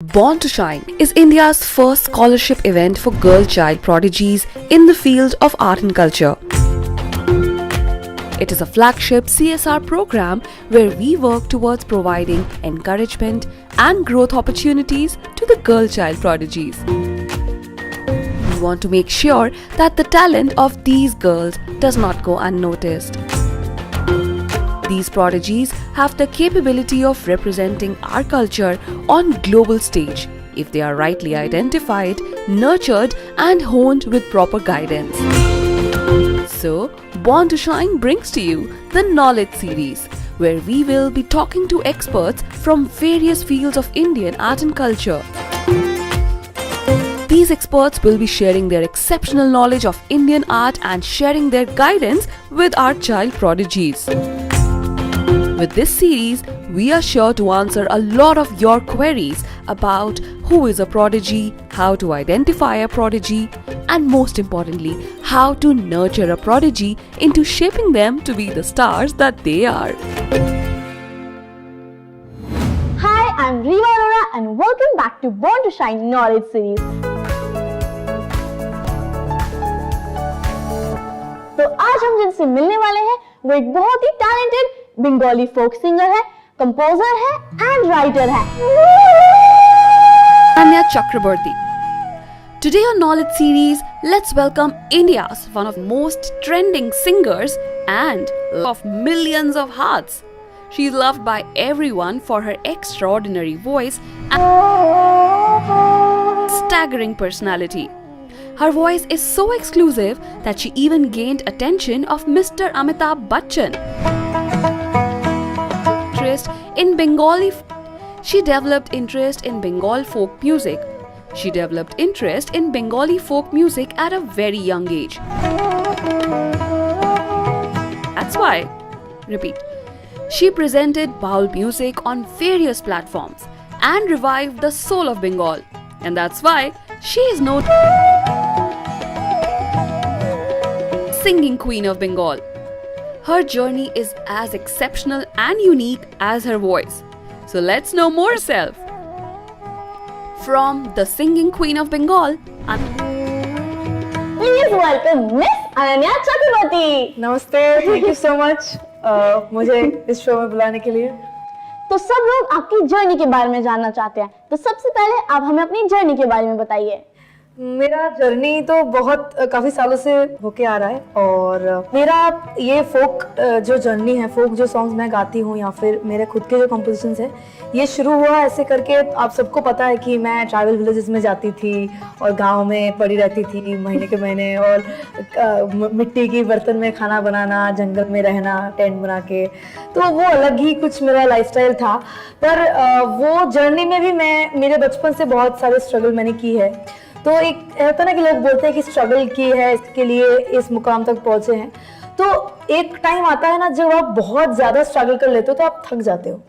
Born to Shine is India's first scholarship event for girl child prodigies in the field of art and culture. It is a flagship CSR program where we work towards providing encouragement and growth opportunities to the girl child prodigies. We want to make sure that the talent of these girls does not go unnoticed. These prodigies have the capability of representing our culture on global stage if they are rightly identified, nurtured and honed with proper guidance. So, Born to Shine brings to you the Knowledge Series, where we will be talking to experts from various fields of Indian art and culture. These experts will be sharing their exceptional knowledge of Indian art and sharing their guidance with our child prodigies. With this series, we are sure to answer a lot of your queries about who is a prodigy, how to identify a prodigy, and most importantly, how to nurture a prodigy into shaping them to be the stars that they are. Hi, I'm Riva Arora and welcome back to Born to Shine Knowledge Series. तो आज हम जिनसे मिलने वाले हैं वो एक बहुत ही टैलेंटेड बंगाली फोक सिंगर है, कंपोजर है एंड राइटर है Anya Chakraborty. Today on Knowledge Series, let's welcome India's one of most trending singers and of millions of hearts. She is loved by everyone for her extraordinary voice and staggering personality. Her voice is so exclusive that she even gained attention of Mr. Amitabh Bachchan. She developed interest in Bengali folk music. She developed interest in Bengali folk music at a very young age. That's why, she presented Baul music on various platforms and revived the soul of Bengal. And that's why she is known singing queen of Bengal. Her journey is as exceptional and unique as her voice. So let's know more herself. From the singing queen of Bengal, Please welcome Miss Anya Chakraborty. नमस्ते, thank you so much मुझे इस show में बुलाने के लिए। तो सब लोग आपकी जर्नी के बारे में जानना चाहते हैं, तो सबसे पहले आप हमें अपनी जर्नी के बारे में बताइए। मेरा जर्नी तो बहुत काफ़ी सालों से होके आ रहा है और मेरा ये फोक जो जर्नी है, फोक जो सॉन्ग्स मैं गाती हूँ या फिर मेरे खुद के जो कंपोजिशंस हैं, ये शुरू हुआ ऐसे करके। आप सबको पता है कि मैं ट्राइबल विलेजेस में जाती थी और गांव में पड़ी रहती थी महीने के महीने, और मिट्टी की बर्तन में खाना बनाना, जंगल में रहना टेंट बना के, तो वो अलग ही कुछ मेरा लाइफस्टाइल था। पर वो जर्नी में भी मेरे बचपन से बहुत सारे स्ट्रगल मैंने की है। तो एक होता ना कि लोग बोलते हैं कि स्ट्रगल की है, इसके लिए इस मुकाम तक पहुंचे हैं। तो एक टाइम आता है ना जब आप बहुत ज़्यादा स्ट्रगल कर लेते हो तो आप थक जाते हो।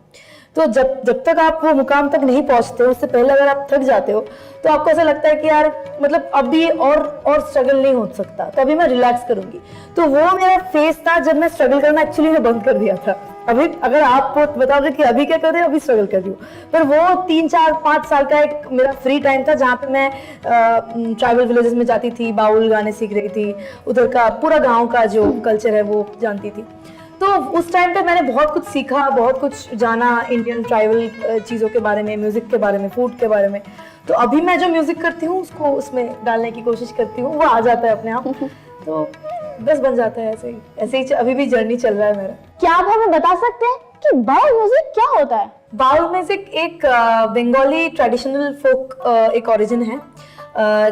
तो जब तक आप वो मुकाम तक नहीं पहुंचते हो, उससे पहले अगर आप थक जाते हो तो आपको ऐसा लगता है कि यार मतलब अभी और स्ट्रगल नहीं हो सकता, तो अभी मैं रिलैक्स करूंगी। तो वो मेरा फेज था जब मैं स्ट्रगल करना एक्चुअली मैं बंद कर दिया था। अभी अगर आपको बताओगे कि अभी क्या कर रहे हो, अभी स्ट्रगल कर रही हूँ। पर वो 3-4-5 साल का एक मेरा फ्री टाइम था जहाँ पे मैं ट्राइबल विलेजेस में जाती थी, बाउल गाने सीख रही थी, उधर का पूरा गाँव का जो कल्चर है वो जानती थी। तो उस टाइम पे मैंने बहुत कुछ सीखा, बहुत कुछ जाना इंडियन ट्राइबल चीज़ों के बारे में, म्यूज़िक के बारे में, फूड के बारे में। तो अभी मैं जो म्यूज़िक करती हूँ उसको उसमें डालने की कोशिश करती हूँ, वो आ जाता है अपने आप। तो बस बन जाता है ऐसे ही अभी भी जर्नी चल रहा है मेरा। क्या आप हमें बता सकते हैं कि बाउल म्यूजिक क्या होता है? बाउल म्यूजिक एक बंगाली ट्रेडिशनल फोक एक ओरिजिन है।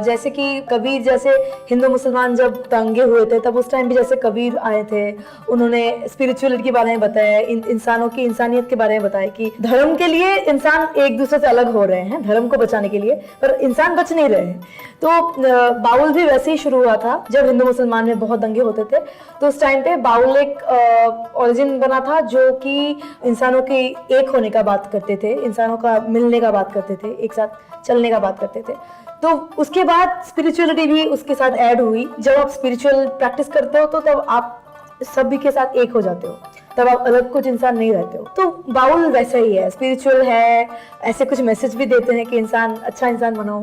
जैसे कि कबीर जैसे हिंदू मुसलमान जब दंगे हुए थे तब उस टाइम भी जैसे कबीर आए थे, उन्होंने स्पिरिचुअलिटी के बारे में बताया, इंसानों की इंसानियत के बारे में बताया कि धर्म के लिए इंसान एक दूसरे से अलग हो रहे हैं, धर्म को बचाने के लिए, पर इंसान बच नहीं रहे हैं। तो बाउल भी वैसे ही शुरू हुआ था जब हिंदू मुसलमान में बहुत दंगे होते थे। तो उस टाइम पे बाउल एक ओरिजिन बना था जो कि इंसानों के एक होने का बात करते थे, इंसानों का मिलने का बात करते थे, एक साथ चलने का बात करते थे। तो उसके बाद स्पिरिचुअलिटी भी उसके साथ ऐड हुई। जब आप स्पिरिचुअल प्रैक्टिस करते हो तो तब आप सभी के साथ एक हो जाते हो। तब आप अलग कुछ इंसान नहीं रहते हो। तो बाउल वैसा ही है, स्पिरिचुअल है, ऐसे कुछ मैसेज भी देते हैं कि अच्छा इंसान बनो,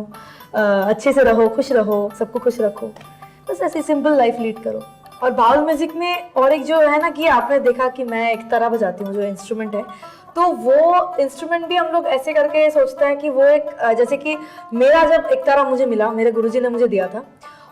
अच्छे से रहो, खुश रहो, सबको खुश रखो, बस ऐसी सिंपल लाइफ लीड करो। और बाउल म्यूजिक में और एक जो है ना कि आपने देखा कि मैं एक तरह बजाती हूँ जो इंस्ट्रूमेंट है, तो वो इंस्ट्रूमेंट भी हम लोग ऐसे करके सोचते हैं कि वो एक जैसे कि मेरा जब एक तरह मुझे मिला, मेरे गुरुजी ने मुझे दिया था,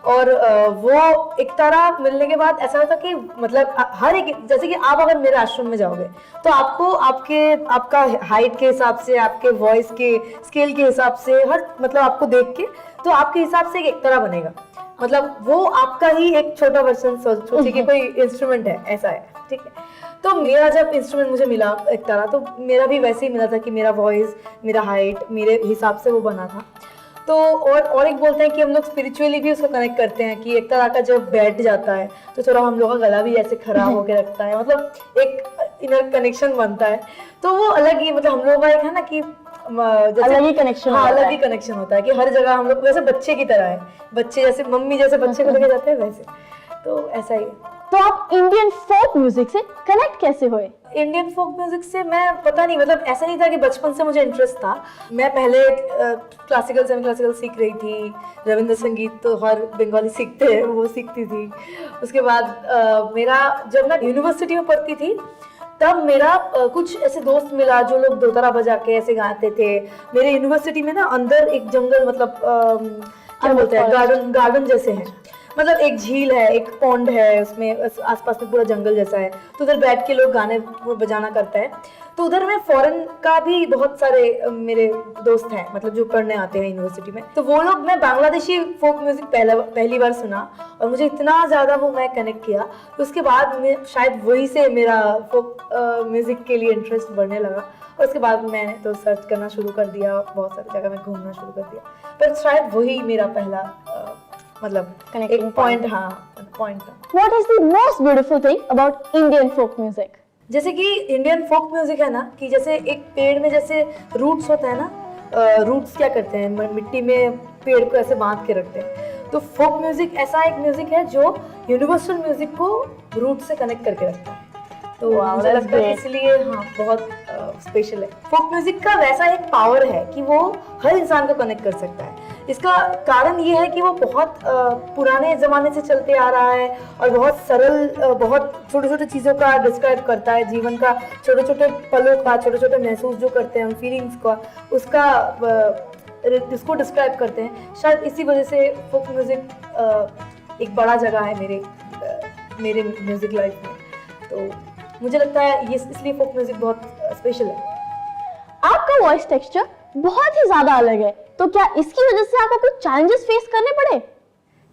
और वो एक तरह मिलने के बाद ऐसा होता कि मतलब हर एक, जैसे कि आप अगर मेरे आश्रम में जाओगे तो आपको आपका हाइट के हिसाब से, आपके वॉइस के स्केल के हिसाब से, हर मतलब आपको देख के तो आपके हिसाब से एक तरह बनेगा, मतलब वो आपका ही एक छोटा वर्जन सोचिए कि कोई इंस्ट्रूमेंट है, ऐसा है, ठीक है। तो मेरा जब इंस्ट्रूमेंट मुझे मिला एक तरह, तो मेरा भी वैसे ही मिला था कि मेरा वॉइस, मेरा हाइट मेरे हिसाब से वो बना था। तो और एक बोलते हैं कि हम लोग स्पिरिचुअली भी उसको कनेक्ट करते हैं कि एक तरह का जब बैठ जाता है तो थोड़ा हम लोग का गला भी ऐसे खराब होकर रखता है, मतलब एक इनर कनेक्शन बनता है। तो वो अलग ही, मतलब हम लोगों का एक है ना कि अलग ही कनेक्शन, हाँ अलग ही कनेक्शन होता है कि हर जगह हम लोग वैसे बच्चे की तरह है, बच्चे जैसे मम्मी जैसे बच्चे को लेके जाते हैं वैसे, तो ऐसा ही। तो आप इंडियन फोक म्यूजिक से कनेक्ट कैसे हुए? इंडियन फोक म्यूजिक से मैं पता नहीं, मतलब ऐसा नहीं था कि बचपन से मुझे इंटरेस्ट था। मैं पहले क्लासिकल सेमी क्लासिकल सीख रही थी, रविंद्र संगीत तो हर बंगाली सीखते हैं, वो सीखती थी। उसके बाद मेरा जब मैं यूनिवर्सिटी में पढ़ती थी तब मेरा कुछ ऐसे दोस्त मिला जो लोग दोतारा बजा के ऐसे गाते थे। मेरे यूनिवर्सिटी में ना अंदर एक जंगल, मतलब क्या बोलते हैं, गार्डन जैसे है, मतलब एक झील है, एक पॉन्ड है, उसमें आसपास में पूरा जंगल जैसा है, तो उधर बैठ के लोग गाने बजाना करता है। तो उधर में फॉरेन का भी बहुत सारे मेरे दोस्त हैं, मतलब जो पढ़ने आते हैं यूनिवर्सिटी में, तो वो लोग, मैं बांग्लादेशी फोक म्यूजिक पहली बार सुना और मुझे इतना ज़्यादा वो मैं कनेक्ट किया, तो उसके बाद में शायद वही से मेरा फोक म्यूजिक के लिए इंटरेस्ट बढ़ने लगा। और उसके बाद मैंने तो सर्च करना शुरू कर दिया, बहुत सारी जगह में घूमना शुरू कर दिया, पर शायद वही मेरा पहला मतलब एक पॉइंट, हाँ पॉइंट था। What is the most beautiful thing about Indian folk music? जैसे कि इंडियन फोक म्यूजिक है ना कि जैसे एक पेड़ में जैसे रूट्स होता है ना, रूट्स क्या करते हैं, मिट्टी में पेड़ को ऐसे बांध के रखते हैं, तो फोक म्यूजिक ऐसा एक म्यूजिक है जो यूनिवर्सल म्यूजिक को रूट से कनेक्ट करके रखता है। तो मुझे लगता है इसलिए हाँ बहुत स्पेशल है। फोक म्यूजिक का वैसा एक पावर है कि वो हर इंसान को कनेक्ट कर सकता है। इसका कारण ये है कि वो बहुत पुराने ज़माने से चलते आ रहा है और बहुत सरल, बहुत छोटे छोटे चीज़ों का डिस्क्राइब करता है, जीवन का छोटे छोटे पलों का, छोटे छोटे महसूस जो करते हैं हम, फीलिंग्स का, उसको डिस्क्राइब करते हैं। शायद इसी वजह से फोक म्यूज़िक एक बड़ा जगह है मेरे म्यूज़िक लाइफ में। तो मुझे लगता है ये इसलिए फोक म्यूज़िक बहुत स्पेशल है। आपका वॉइस टेक्सचर बहुत ही ज्यादा अलग है, तो क्या इसकी वजह से आपको कुछ चैलेंजेस फेस करने पड़े?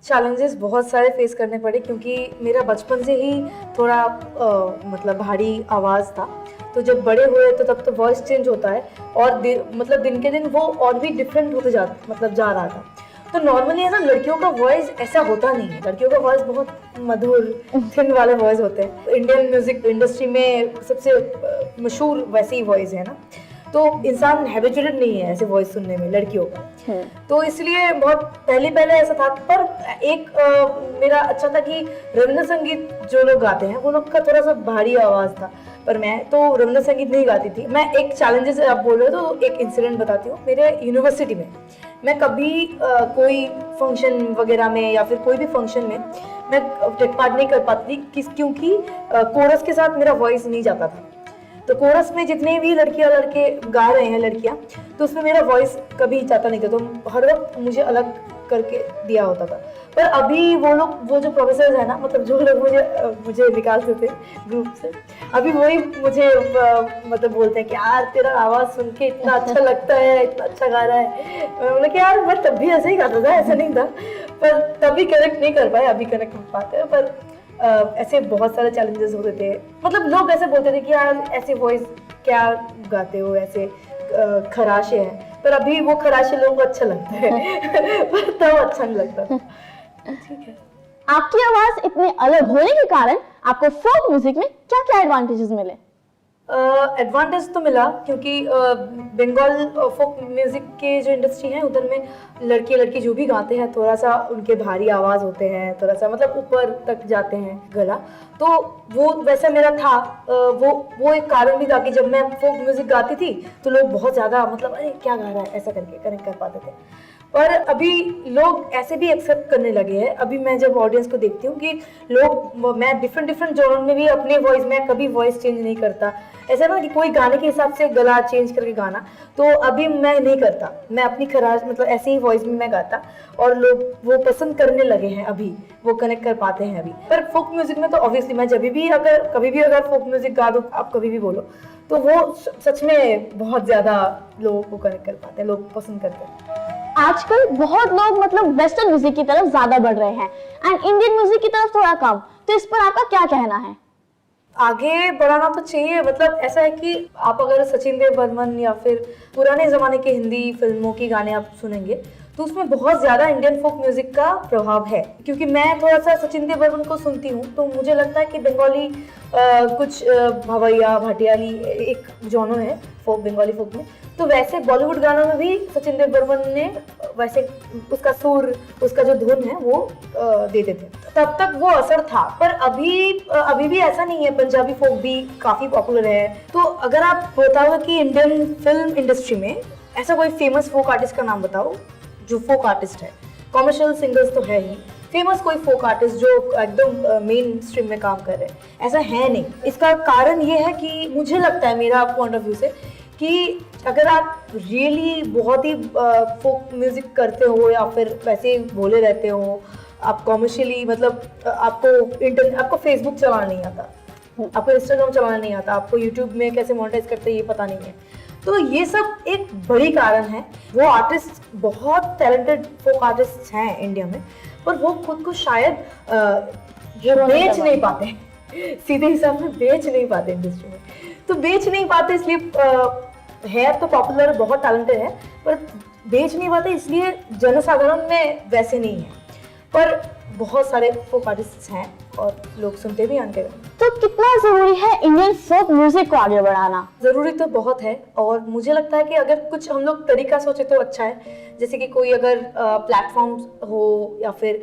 चैलेंजेस बहुत सारे फेस करने पड़े क्योंकि मेरा बचपन से ही थोड़ा मतलब भारी आवाज़ था, तो जब बड़े हुए तो तब तो वॉइस चेंज होता है और मतलब दिन के दिन वो और भी डिफरेंट होते जा रहा था। तो नॉर्मली है ना, लड़कियों का वॉइस ऐसा होता नहीं है, लड़कियों का वॉइस बहुत मधुर थिन वाले वॉइस होते हैं। इंडियन म्यूजिक इंडस्ट्री में सबसे मशहूर वैसे ही वॉइस है ना, तो इंसान हैबिचुएटेड नहीं है ऐसे वॉइस सुनने में लड़कियों का, तो इसलिए बहुत पहले ऐसा था। पर एक मेरा अच्छा था कि रविंद्र संगीत जो लोग गाते हैं वो लोग का थोड़ा सा भारी आवाज़ था, पर मैं तो रविंद्र संगीत नहीं गाती थी। मैं एक चैलेंजेस आप बोल रहे हो तो एक इंसिडेंट बताती हूँ। मेरे यूनिवर्सिटी में मैं कभी कोई फंक्शन वगैरह में या फिर कोई भी फंक्शन में मैं टेक पार्ट नहीं कर पाती क्योंकि कोरस के साथ मेरा वॉइस नहीं जाता था। तो कोरस में जितने भी लड़कियां लड़के गा रहे हैं लड़कियां, तो उसमें मेरा वॉइस कभी जाता नहीं था, तो हर वक्त मुझे अलग करके दिया होता था। पर अभी वो जो प्रोफेसर है ना, मतलब जो लोग मुझे निकालते थे ग्रुप से, अभी वही मुझे मतलब बोलते हैं कि यार तेरा आवाज़ सुन के इतना अच्छा लगता है, इतना अच्छा गा रहा है। मैं बोला कि यार मैं तब भी ऐसे ही गाता था, ऐसा नहीं था, पर तभी कनेक्ट नहीं कर पाए, अभी कनेक्ट कर पाते हैं। पर ऐसे बहुत सारे चैलेंजेस होते थे, मतलब लोग ऐसे बोलते थे कि यार ऐसे वॉइस क्या गाते हो, ऐसे खराशे हैं, पर अभी वो खराशे लोगों को अच्छा लगता है पर तब अच्छा नहीं लगता। ठीक है। आपकी आवाज इतने अलग होने के कारण आपको फोक म्यूजिक में क्या क्या एडवांटेजेस मिले? एडवांटेज तो मिला क्योंकि बंगाल फोक म्यूजिक के जो इंडस्ट्री है उधर में लड़के लड़की जो भी गाते हैं थोड़ा सा उनके भारी आवाज़ होते हैं, थोड़ा सा मतलब ऊपर तक जाते हैं गला, तो वो वैसे मेरा था। वो एक कारण भी था कि जब मैं फोक म्यूजिक गाती थी तो लोग बहुत ज़्यादा मतलब अरे क्या गा रहा है ऐसा करके कनेक्ट कर पाते थे। पर अभी लोग ऐसे भी एक्सेप्ट करने लगे हैं। अभी मैं जब ऑडियंस को देखती हूँ कि लोग, मैं डिफरेंट जॉनर में भी अपने वॉइस में कभी वॉइस चेंज नहीं करता। ऐसा ना कि कोई गाने के हिसाब से गला चेंज करके गाना, तो अभी मैं नहीं करता। मैं अपनी खराज मतलब ऐसे ही वॉइस में मैं गाता और लोग वो पसंद करने लगे हैं, अभी वो कनेक्ट कर पाते हैं अभी। पर फोक म्यूजिक में तो ऑब्वियसली मैं कभी भी अगर फोक म्यूजिक गा दूँ, आप कभी भी बोलो, तो वो सच में बहुत ज़्यादा लोगों को कनेक्ट कर पाते हैं, लोग पसंद करते हैं। आजकल बहुत लोग मतलब वेस्टर्न म्यूजिक की तरफ ज्यादा बढ़ रहे हैं एंड इंडियन म्यूजिक की तरफ थोड़ा कम, तो इस पर आपका क्या कहना है? आगे बढ़ाना तो चाहिए। मतलब ऐसा है कि आप अगर सचिन देव बर्मन या फिर पुराने ज़माने के हिंदी फिल्मों की गाने आप सुनेंगे तो उसमें बहुत ज़्यादा इंडियन फोक म्यूज़िक का प्रभाव है। क्योंकि मैं थोड़ा सा सचिन देव बर्मन को सुनती हूँ तो मुझे लगता है कि बंगाली कुछ भवैया भाटियाली एक जॉनर है फोक, बंगाली फोक में। तो वैसे बॉलीवुड गानों में भी सचिन देव बर्मन ने वैसे उसका सुर, उसका जो धुन है वो देते थे, तब तक वो असर था। पर अभी भी ऐसा नहीं है, पंजाबी फोक भी काफ़ी पॉपुलर है। तो अगर आप बताओ कि इंडियन फिल्म इंडस्ट्री में ऐसा कोई फेमस फोक आर्टिस्ट का नाम बताओ जो फोक आर्टिस्ट है। कॉमर्शियल सिंगर्स तो है ही, फेमस कोई फोक आर्टिस्ट जो एकदम मेन स्ट्रीम में काम कर रहे हैं, ऐसा है नहीं। इसका कारण ये है कि मुझे लगता है, मेरा पॉइंट ऑफ व्यू से, कि अगर आप रियली बहुत ही फोक म्यूजिक करते हो या फिर वैसे बोले रहते हो, आप कॉमर्शियली मतलब आपको फेसबुक चलाना नहीं आता, आपको इंस्टाग्राम चलाना नहीं आता, आपको यूट्यूब में कैसे मोनेटाइज करते हैं ये पता नहीं है, तो ये सब एक बड़ी कारण है। वो आर्टिस्ट बहुत टैलेंटेड फोक आर्टिस्ट हैं इंडिया में, पर वो खुद को शायद बेच नहीं पाते, सीधे हिसाब में बेच नहीं पाते इंडस्ट्री में। तो बेच नहीं पाते इसलिए है तो पॉपुलर, बहुत टैलेंटेड है, पर बेच नहीं पाते इसलिए जनसाधारण में वैसे नहीं है। पर बहुत सारे फोक आर्टिस्ट हैं और लोग सुनते भी आते हैं। तो कितना जरूरी है इंडियन फोक म्यूजिक को आगे बढ़ाना? ज़रूरी तो बहुत है, और मुझे लगता है कि अगर कुछ हम लोग तरीका सोचे तो अच्छा है। जैसे कि कोई अगर प्लेटफॉर्म्स हो या फिर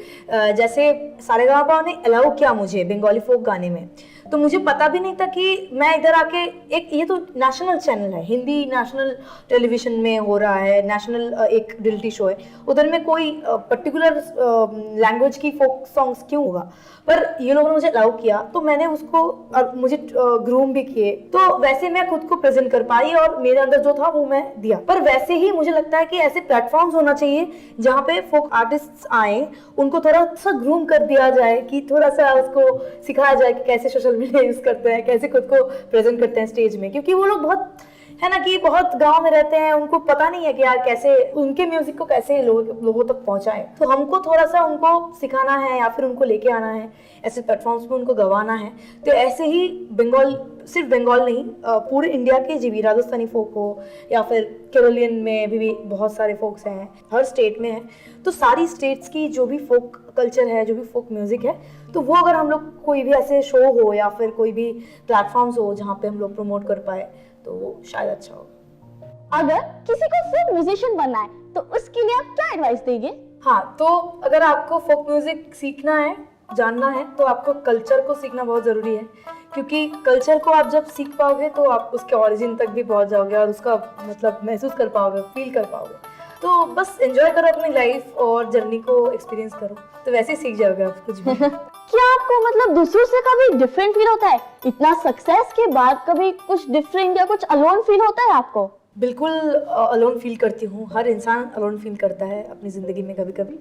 जैसे सारेगामा ने अलाउ किया मुझे बंगाली फोक गाने में, तो मुझे पता भी नहीं था कि मैं इधर आके एक, ये तो नेशनल चैनल है, हिंदी नेशनल टेलीविजन में हो रहा है, नेशनल एक रियलिटी शो है, उधर में कोई पर्टिकुलर लैंग्वेज की फोक सॉन्ग्स क्यों होगा। पर ये लोगों ने मुझे अलाउ किया तो मैंने उसको, मुझे ग्रूम भी किए, तो वैसे मैं खुद को प्रेजेंट कर पाई और मेरे अंदर जो था वो मैं दिया। पर वैसे ही मुझे लगता है कि ऐसे प्लेटफॉर्म्स होना चाहिए जहाँ पे फोक आर्टिस्ट आए, उनको थोड़ा सा ग्रूम कर दिया जाए, कि थोड़ा सा उसको सिखाया जाए कि कैसे सोशल मीडिया यूज करते हैं, कैसे खुद को प्रेजेंट करते हैं स्टेज में। क्योंकि वो लोग बहुत है ना कि बहुत गांव में रहते हैं, उनको पता नहीं है कि यार कैसे उनके म्यूजिक को कैसे लोगों तक पहुंचाएं। तो हमको थोड़ा सा उनको सिखाना है या फिर उनको लेके आना है, ऐसे प्लेटफॉर्म्स पे उनको गवाना है। तो ऐसे ही बंगाल, सिर्फ बंगाल नहीं, पूरे इंडिया के जो भी राजस्थानी फोक हो या फिर केरलियन में भी बहुत सारे फोक्स हैं, हर स्टेट में है। तो सारी स्टेट्स की जो भी फोक कल्चर है, जो भी फोक म्यूजिक है, तो वो अगर हम लोग कोई भी ऐसे शो हो या फिर कोई भी प्लेटफॉर्म्स हो जहाँ पे हम लोग प्रमोट कर पाए तो वो शायद अच्छा हो। अगर किसी को फोक म्यूजिशियन बनना है तो उसके लिए आप क्या एडवाइस देंगे? हाँ, तो अगर आपको फोक म्यूजिक सीखना है, जानना है, तो आपको कल्चर को सीखना बहुत ज़रूरी है। क्योंकि कल्चर को आप जब सीख पाओगे तो आप उसके ओरिजिन तक भी पहुंच जाओगे और उसका मतलब महसूस कर पाओगे, फील कर पाओगे। तो बस एंजॉय करो अपनी लाइफ और जर्नी को एक्सपीरियंस करो, तो वैसे ही सीख जाओगे आप कुछ भी। क्या आपको मतलब दूसरों से कभी डिफरेंट फील होता है? इतना सक्सेस के बाद कभी कुछ डिफरेंट या कुछ अलोन फील होता है आपको? बिल्कुल अलोन फील करती हूँ। हर इंसान अलोन फील करता है अपनी ज़िंदगी में कभी कभी,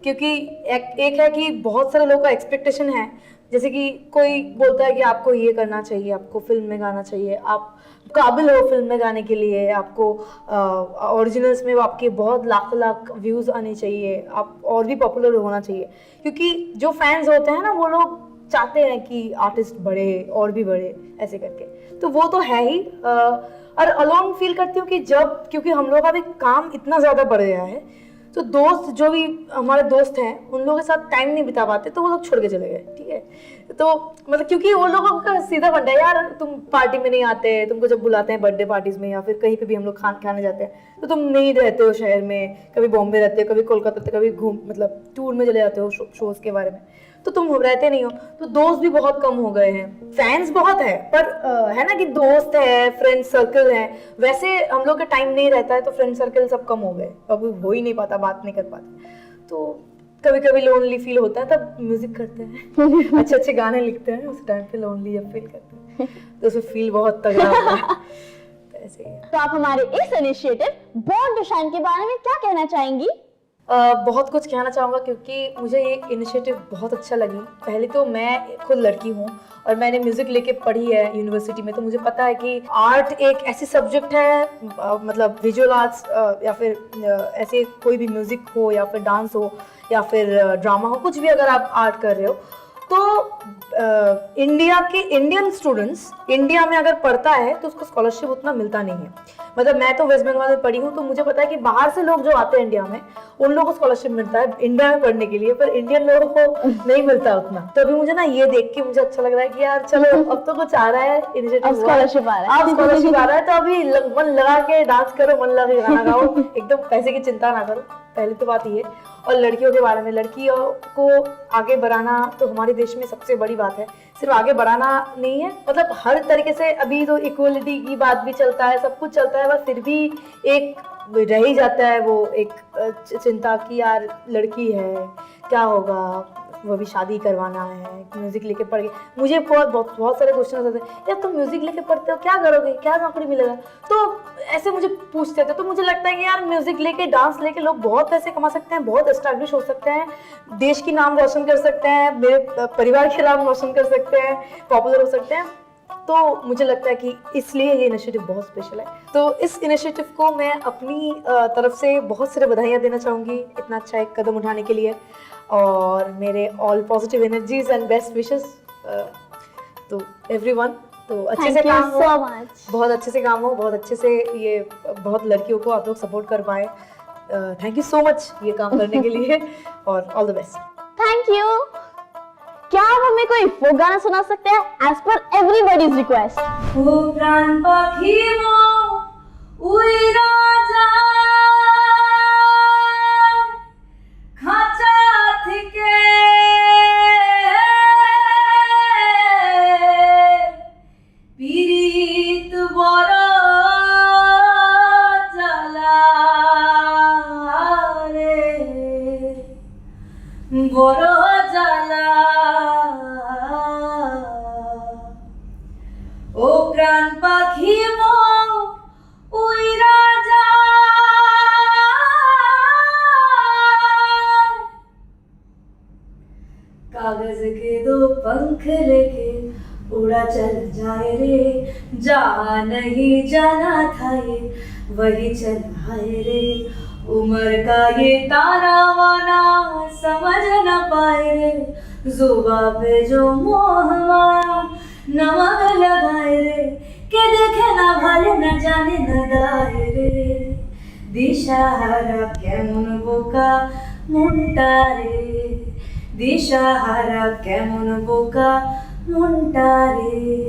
क्योंकि एक है कि बहुत सारे लोगों का एक्सपेक्टेशन है। जैसे कि कोई बोलता है कि आपको ये करना चाहिए, आपको फिल्म में गाना चाहिए, आप काबिल हो फिल्म में गाने के लिए, आपको ओरिजिनल्स में आपके बहुत लाख व्यूज़ आने चाहिए, आप और भी पॉपुलर होना चाहिए। क्योंकि जो फैंस होते हैं ना, वो लोग चाहते हैं कि आर्टिस्ट बढ़े और भी बढ़े, ऐसे करके। तो वो तो है ही। और अलोन फील करती हूँ कि जब, क्योंकि हम लोग का भी काम इतना ज़्यादा बढ़ गया है, तो दोस्त जो भी हमारे दोस्त हैं उन लोगों के साथ टाइम नहीं बिता पाते तो वो लोग छोड़ के चले गए, ठीक है। तो मतलब क्योंकि वो लोगों का सीधा फंडा है, यार तुम पार्टी में नहीं आते, तुमको जब बुलाते हैं बर्थडे पार्टीज में या फिर कहीं पे भी हम लोग खाने जाते हैं तो तुम नहीं रहते हो शहर में, कभी बॉम्बे रहते हो, कभी कोलकाता रहते हो, कभी मतलब टूर में चले जाते हो शोज के बारे में, तो तुम रहते नहीं हो। तो दोस्त भी बहुत कम हो गए हैं, फैंस बहुत है पर है ना कि दोस्त है, फ्रेंड सर्कल है, वैसे हम लोग का टाइम नहीं रहता है तो फ्रेंड सर्कल सब कम हो गए, अब हो ही नहीं पाता, बात नहीं कर पाते। तो कभी कभी लोनली फील होता है तब म्यूजिक करते हैं, अच्छे अच्छे गाने लिखते हैं, उस टाइम पे लोनली जब फील करते हैं तो उसमें फील बहुत तगड़ा होता है। तो ऐसे ही है। तो आप हमारे इस इनिशिएटिव बॉर्न टू शाइन के बारे में क्या कहना चाहेंगी? बहुत कुछ कहना चाहूँगा क्योंकि मुझे ये इनिशिएटिव बहुत अच्छा लगी। पहले तो मैं खुद लड़की हूँ और मैंने म्यूज़िक लेके पढ़ी है यूनिवर्सिटी में, तो मुझे पता है कि आर्ट एक ऐसी सब्जेक्ट है, मतलब विजुअल आर्ट्स या फिर ऐसे कोई भी म्यूज़िक हो या फिर डांस हो या फिर ड्रामा हो, कुछ भी अगर आप आर्ट कर रहे हो तो इंडिया के इंडियन स्टूडेंट्स इंडिया में अगर पढ़ता है तो उसको स्कॉलरशिप उतना मिलता नहीं है। मतलब मैं तो वेस्ट बंगाल में पढ़ी हूँ तो मुझे पता है कि बाहर से लोग जो आते हैं इंडिया में उन लोगों को स्कॉलरशिप मिलता है इंडिया में पढ़ने के लिए, पर इंडियन लोगों को नहीं मिलता उतना। तो अभी मुझे ना ये देख के मुझे अच्छा लग रहा है कि यार चलो अब तो कुछ आ रहा है, इनिशिएटिव स्कॉलरशिप आ रहा है, अब स्कॉलरशिप आ रहा है तो अभी मन लगा के डांस करो, मन लगा के गाना गाओ, एकदम पैसे की चिंता ना करो, पहली तो बात ये। और लड़कियों के बारे में, लड़कियों को आगे बढ़ाना तो हमारे देश में सबसे बड़ी बात है, सिर्फ आगे बढ़ाना नहीं है, मतलब हर तरीके से अभी तो इक्वलिटी की बात भी चलता है, सब कुछ चलता है, पर फिर भी एक रह ही जाता है वो एक चिंता कि यार लड़की है क्या होगा, वो भी शादी करवाना है, म्यूजिक लेके पढ़ के। मुझे बहुत सारे क्वेश्चन होते थे, यार तुम म्यूजिक लेके पढ़ते हो क्या करोगे, क्या नौकरी मिलेगा, तो ऐसे मुझे पूछते थे। तो मुझे लगता है कि यार म्यूजिक लेके, डांस लेके लोग बहुत पैसे कमा सकते हैं, बहुत एस्टैब्लिश हो सकते हैं, देश की नाम रोशन कर सकते हैं, मेरे परिवार के नाम रोशन कर सकते हैं, पॉपुलर हो सकते हैं। तो मुझे लगता है कि इसलिए ये इनिशिएटिव बहुत स्पेशल है। तो इस इनिशिएटिव को मैं अपनी तरफ से बहुत सारे बधाइयाँ देना चाहूँगी इतना अच्छा एक कदम उठाने के लिए, और मेरे all positive energies and best wishes तो एवरीवन। तो अच्छे से काम हो, बहुत अच्छे से काम हो, बहुत अच्छे से ये बहुत लड़कियों को आप लोग सपोर्ट कर पाए। थैंक यू सो मच ये काम करने के लिए और all the best. Thank you. क्या आप हमें कोई फोक गाना सुना सकते हैं एज पर एवरीबॉडीज रिक्वेस्ट? ओ प्राण पाखी मो उइरा যায় খাঁচা থেকে পীড়িত বড় জ্বালা রে বড় জ্বালা। ও প্রাণ পাখি মো উইরা যায় कागज के दो पंख लेके उड़ा चल जाए रे, जहाँ नहीं जाना था ये वही चला है रे। उम्र का ये ताना वाना समझ न पाए रे, जुबां पे जो मोह माया नमक लगाए रे, के देखे ना भाले न जाने न गाए रे। दिशाहारा केमन बोका मुंटा रे, दिशाहारा केमन बोका मुंटा रे।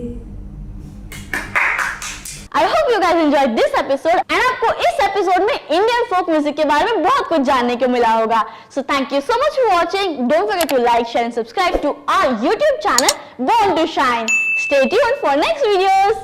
I hope you guys enjoyed this episode and आपको इस एपिसोड में इंडियन फोक म्यूजिक के बारे में बहुत कुछ जानने को मिला होगा। So thank you so much for watching. Don't forget to like, share and subscribe to our YouTube channel Born to Shine. Stay tuned for next videos.